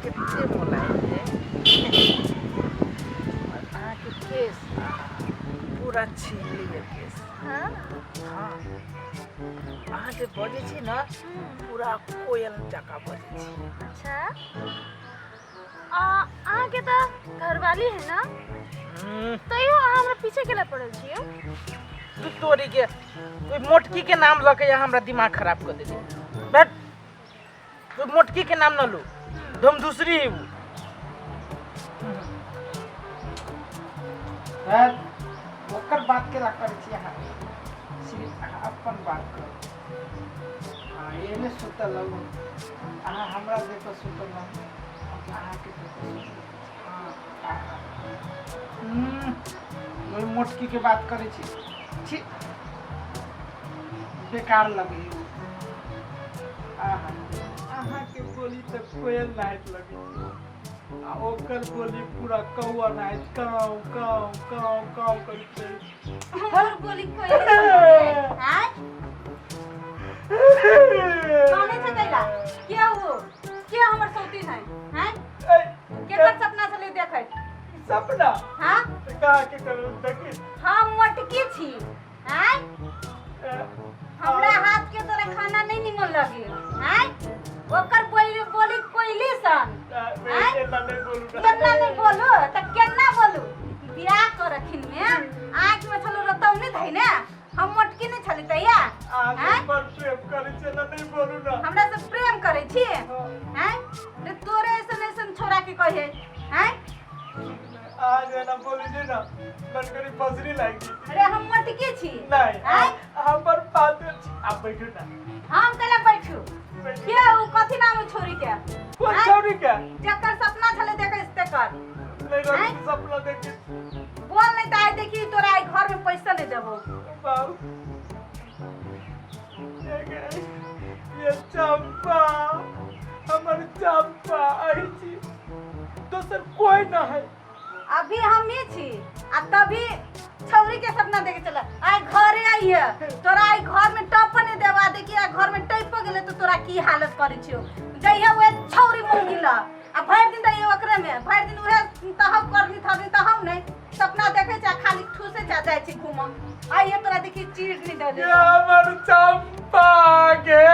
कितने मुलायम है और के केस पूरा छीली है केस। हाँ हाँ जे बजे छी ना पूरा कोयल जका बजे छी। अच्छा के तो घरवाली है ना तैयो हमरा पीछे केला पड़ल छियो। तू तोरी के कोई मोटकी के नाम लके यहाँ हमरा दिमाग खराब कर देती। बट कोई मोटकी के नाम न लो धम दूसरी है वो। ओकर बात के ला करे छी यहाँ सिर्फ अपन बात करो। हाँ ये में सुतल लगो अहाँ हमरा देखो सुतल ना अहाँ के देखो हाँ वही मोटकी के बात करे छी छी बेकार लगे अहाँ के बोली तो कोयल नाहित लगे आ ओकर बोली पूरा कौआ नाहित काव काव काव काव करते। और बोली कोई हैं कौन है तैला क्या हो क्या हमर सौती है हैं केकर सपना चले देखै सपना हां का के करू देखी हम मटकी छी हैं हमरा हाथ के तोरा खाना नहीं निमन लगे हैं ओकर बोली बोली कोइली सन हैं केतना नहीं बोलू त केना बोलू बियाह करखिन में आंख में छलो रतौ नहीं धै ने हम मटकी नहीं छली तैया हैं पर प्रेम करे छै ना नहीं बोलू ना हमरा से प्रेम करे छी हैं रे तोरे ऐसन छोरा के कहे हैं आज ना बोली दे ना मन करी बजरी लागी। अरे हम मटकी छी नहीं हम पर बात आप बैठो ना हम कला बैठू के उ कथि नाम छोरी के कौन छोरी के जकर सपना छले देखे इस्ते कर नहीं रही सपना देखी बोल नहीं त आइ देखी तोरा आई घर में पैसा ले देबो बाबू ये चंपा हमर चंपा आई छी दोसर कोई ना है अभी हम ही छी आ तभी छौरी के सपना देखे चला आई घरे आई है तोरा आई घर में टप नहीं देवा देखी आ घर में टप गेले तो तोरा की हालत करे छियो जइया वे छौरी मुंगिला आ भर दिन रही ओकरे में भर दिन उहे तहब करनी थबी तहब नहीं सपना देखे छ खाली ठूसे जा जाय छी घूम आई तोरा देखी चीज नहीं दे ये हमर चंपा गे